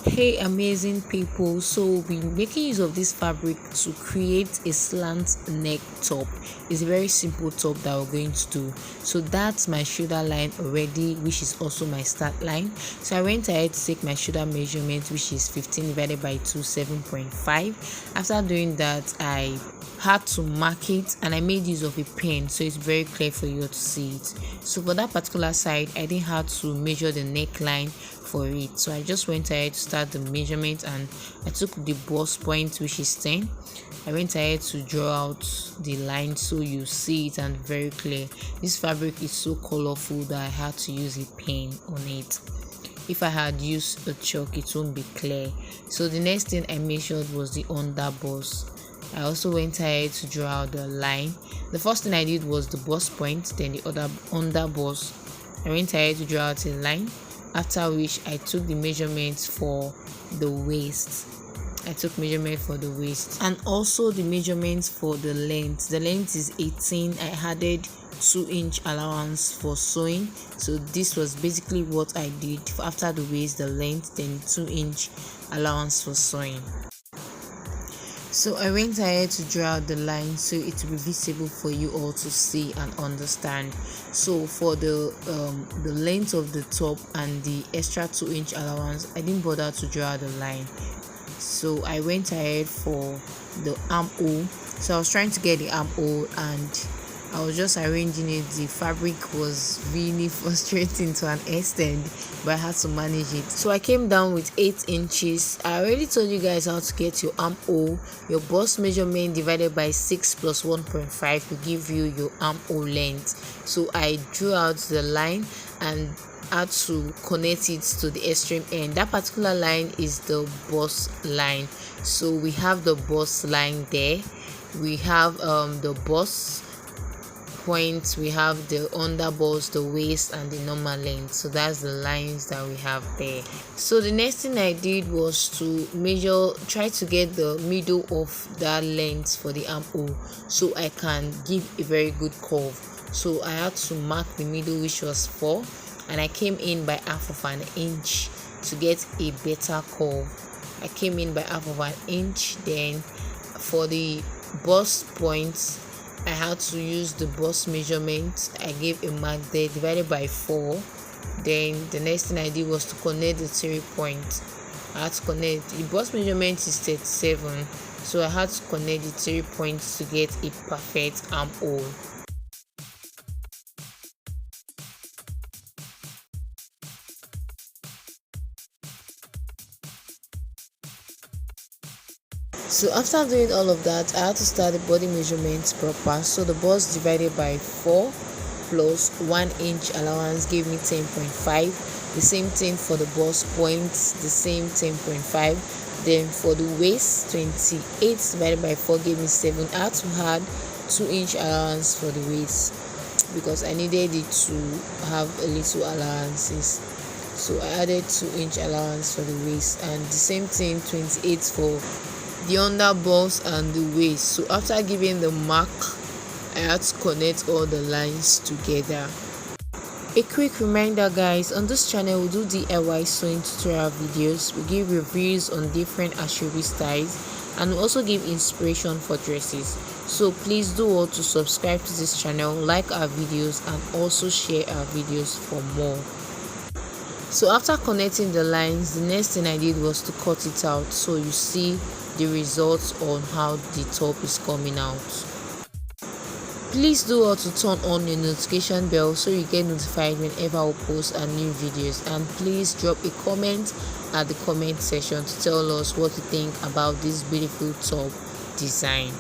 Hey amazing people, so we'll be making use of this fabric to create a slant neck top. It's a very simple top that we're going to do. So that's my shoulder line already, which is also my start line. So I went ahead to take my shoulder measurement, which is 15 divided by 2, 7.5. After doing that, I had to mark it and I made use of a pen so it's very clear for you to see it. So for that particular side, I didn't have to measure the neckline for it, so I just went ahead to start the measurement and I took the bust point, which is 10. I went ahead to draw out the line so you see it and very clear. This fabric is so colorful that I had to use a pen on it. If I had used a chalk, it won't be clear. So the next thing I measured was the under bust. I also went ahead to draw out the line. The first thing I did was the bust point, then the other under bust. I went ahead to draw out a line, after which I took the measurements for the waist. I took measurement for the waist and also the measurements for the length. The length is 18. I added 2-inch allowance for sewing, so this was basically what I did. After the waist, the length, then 2-inch allowance for sewing. So I went ahead to draw out the line so it will be visible for you all to see and understand. So for the length of the top and the extra 2-inch allowance, I didn't bother to draw out the line. So I went ahead for the armhole. So I was trying to get the armhole and I was just arranging it. The fabric was really frustrating to an extent, but I had to manage it. So I came down with 8 inches. I already told you guys how to get your armhole. Your bust measurement divided by 6 plus 1.5 will give you your armhole length. So I drew out the line and had to connect it to the extreme end. That particular line is the bust line. So we have the bust line there. We have the bust point, we have the under bust, the waist, and the normal length. So that's the lines that we have there. So the next thing I did was to try to get the middle of that length for the armhole so I can give a very good curve. So I had to mark the middle, which was 4, and I came in by half of an inch to get a better curve. I came in by half of an inch. Then for the bust points, I had to use the bust measurement. I gave a mark there divided by 4. Then the next thing I did was to connect the 3 points. I had to connect the bust measurement is 37, so I had to connect the 3 points to get a perfect armhole. So after doing all of that, I had to start the body measurements proper. So the bust divided by 4 plus 1 inch allowance gave me 10.5. The same thing for the bust points, the same 10.5. Then for the waist, 28 divided by 4 gave me 7. I had to add 2-inch allowance for the waist because I needed it to have a little allowances. So I added 2-inch allowance for the waist, and the same thing, 28 for the under bust and the waist. So after giving the mark, I had to connect all the lines together. A quick reminder guys, on this channel we do DIY sewing tutorial videos. We give reviews on different asoebi styles and we also give inspiration for dresses. So please do all to subscribe to this channel, like our videos, and also share our videos for more. So after connecting the lines, the next thing I did was to cut it out so you see the results on how the top is coming out. Please do all to turn on your notification bell so you get notified whenever I post our new videos, and please drop a comment at the comment section to tell us what you think about this beautiful top design.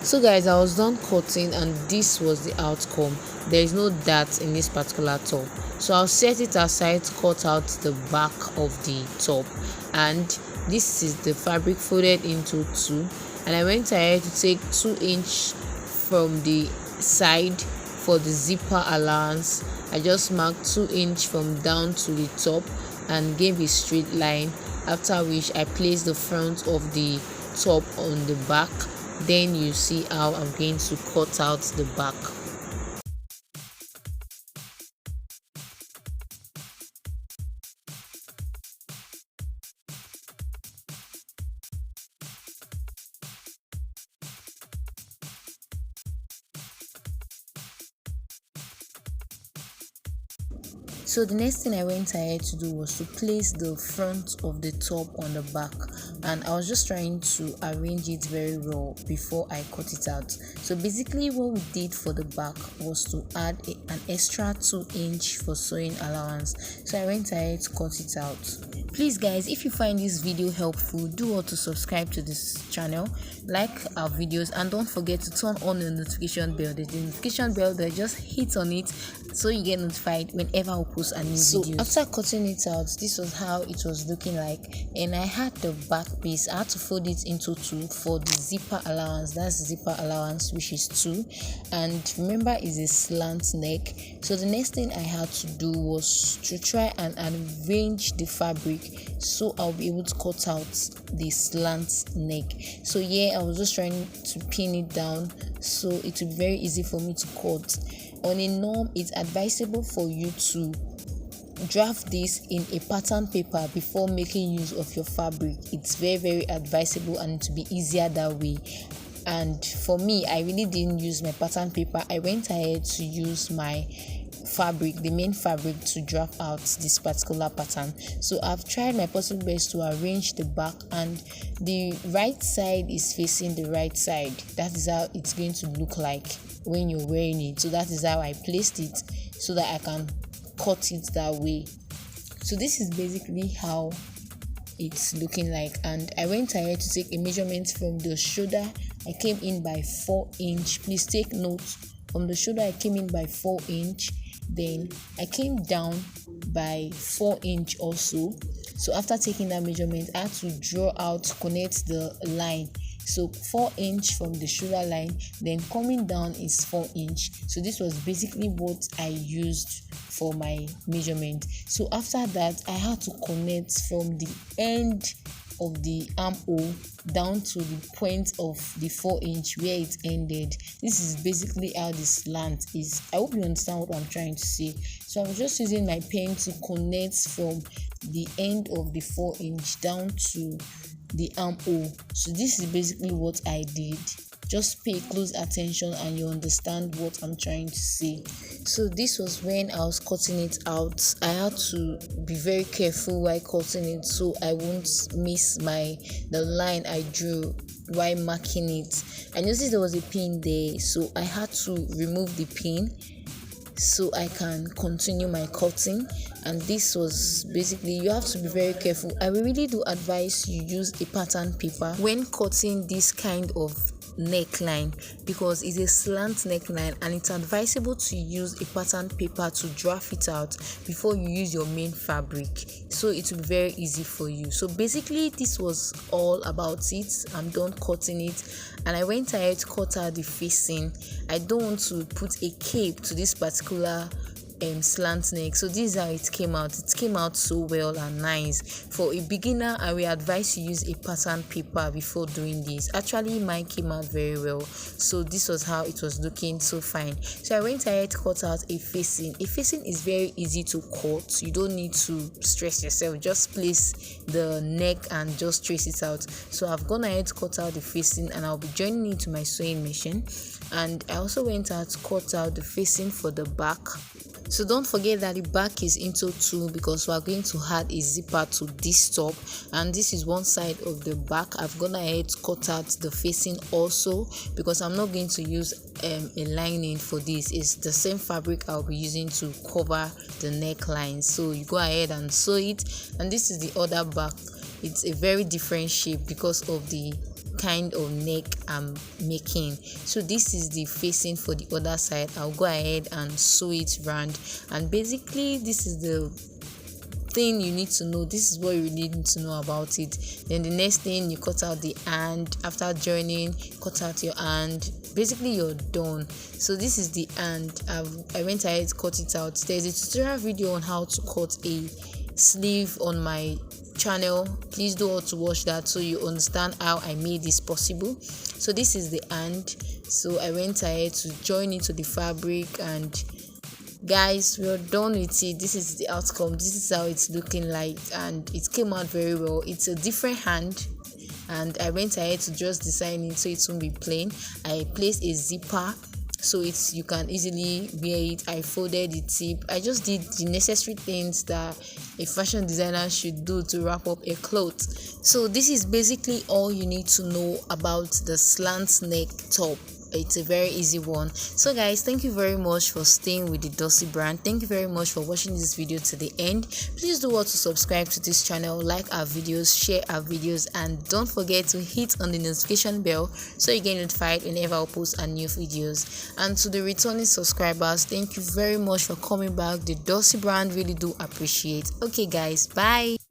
So guys, I was done cutting and this was the outcome. There is no dart in this particular top, so I'll set it aside to cut out the back of the top. And this is the fabric folded into 2, and I went ahead to take 2-inch from the side for the zipper allowance. I just marked 2-inch from down to the top and gave a straight line, after which I placed the front of the top on the back. Then you see how I'm going to cut out the back. So the next thing I went ahead to do was to place the front of the top on the back, and I was just trying to arrange it very well before I cut it out. So basically what we did for the back was to add an extra 2-inch for sewing allowance. So I went ahead to cut it out. Please guys, if you find this video helpful, do want to subscribe to this channel, like our videos, and don't forget to turn on the notification bell. The notification bell there, just hit on it so you get notified whenever I post a new video. After cutting it out, this was how it was looking like, and I had the back piece. I had to fold it into 2 for the zipper allowance. That's zipper allowance, which is 2, and remember is a slant neck. So the next thing I had to do was to try and arrange the fabric so I'll be able to cut out the slant neck. So yeah, I was just trying to pin it down so it will be very easy for me to cut. On a norm, it's advisable for you to draft this in a pattern paper before making use of your fabric. It's very advisable, and to be easier that way. And for me, I really didn't use my pattern paper. I went ahead to use my fabric, the main fabric, to draft out this particular pattern. So I've tried my possible best to arrange the back, and the right side is facing the right side. That is how it's going to look like when you're wearing it. So that is how I placed it so that I can cut it that way. So this is basically how it's looking like, and I went ahead to take a measurement from the shoulder. I came in by 4 inch. Please take note, from the shoulder I came in by 4 inch, then I came down by 4 inch also. So after taking that measurement, I had to draw out to connect the line. So 4 inch from the shoulder line, then coming down is 4 inch. So this was basically what I used for my measurement. So after that, I had to connect from the end of the armhole down to the point of the 4 inch where it ended. This is basically how the slant is. I hope you understand what I'm trying to say. So I'm just using my pen to connect from the end of the 4 inch down to the armhole. So this is basically what I did. Just pay close attention and you understand what I'm trying to say. So this was when I was cutting it out. I had to be very careful while cutting it so I won't miss the line I drew while marking it. I noticed there was a pin there, so I had to remove the pin so I can continue my cutting. And this was basically, you have to be very careful. I really do advise you use a pattern paper when cutting this kind of neckline, because it's a slant neckline and it's advisable to use a pattern paper to draft it out before you use your main fabric, so it will be very easy for you. So basically this was all about it. I'm done cutting it, and I went ahead to cut out the facing. I don't want to put a cape to this particular slant neck. So this is how it came out. It came out so well and nice. For a beginner, I will advise you use a pattern paper before doing this. Actually, mine came out very well. So this was how it was looking, so fine. So I went ahead to cut out a facing. A facing is very easy to cut. You don't need to stress yourself. Just place the neck and just trace it out. So I've gone ahead to cut out the facing, and I'll be joining it to my sewing machine. And I also went out to cut out the facing for the back. So don't forget that the back is into 2 because we are going to add a zipper to this top, and this is one side of the back. I've gone ahead to cut out the facing also because I'm not going to use a lining for this. It's the same fabric I'll be using to cover the neckline. So you go ahead and sew it, and this is the other back. It's a very different shape because of the kind of neck I'm making. So this is the facing for the other side. I'll go ahead and sew it round, and basically this is the thing you need to know. This is what you need to know about it. Then the next thing, you cut out the hand. After joining, cut out your hand. Basically you're done. So this is the hand. I went ahead to cut it out. There's a tutorial video on how to cut a sleeve on my channel. Please do want to watch that so you understand how I made this possible. So this is the hand. So I went ahead to join into the fabric, and guys, we're done with it. This is the outcome. This is how it's looking like, and it came out very well. It's a different hand, and I went ahead to just design it so it won't be plain. I placed a zipper so it's you can easily wear it. I folded the tip. I just did the necessary things that a fashion designer should do to wrap up a cloth. So this is basically all you need to know about the slant neck top. It's a very easy one. So guys, thank you very much for staying with the Thedocybrand. Thank you very much for watching this video to the end. Please do want to subscribe to this channel, like our videos, share our videos, and don't forget to hit on the notification bell so you get notified whenever I post a new videos. And to the returning subscribers, thank you very much for coming back. The Thedocybrand really do appreciate. Okay guys, bye.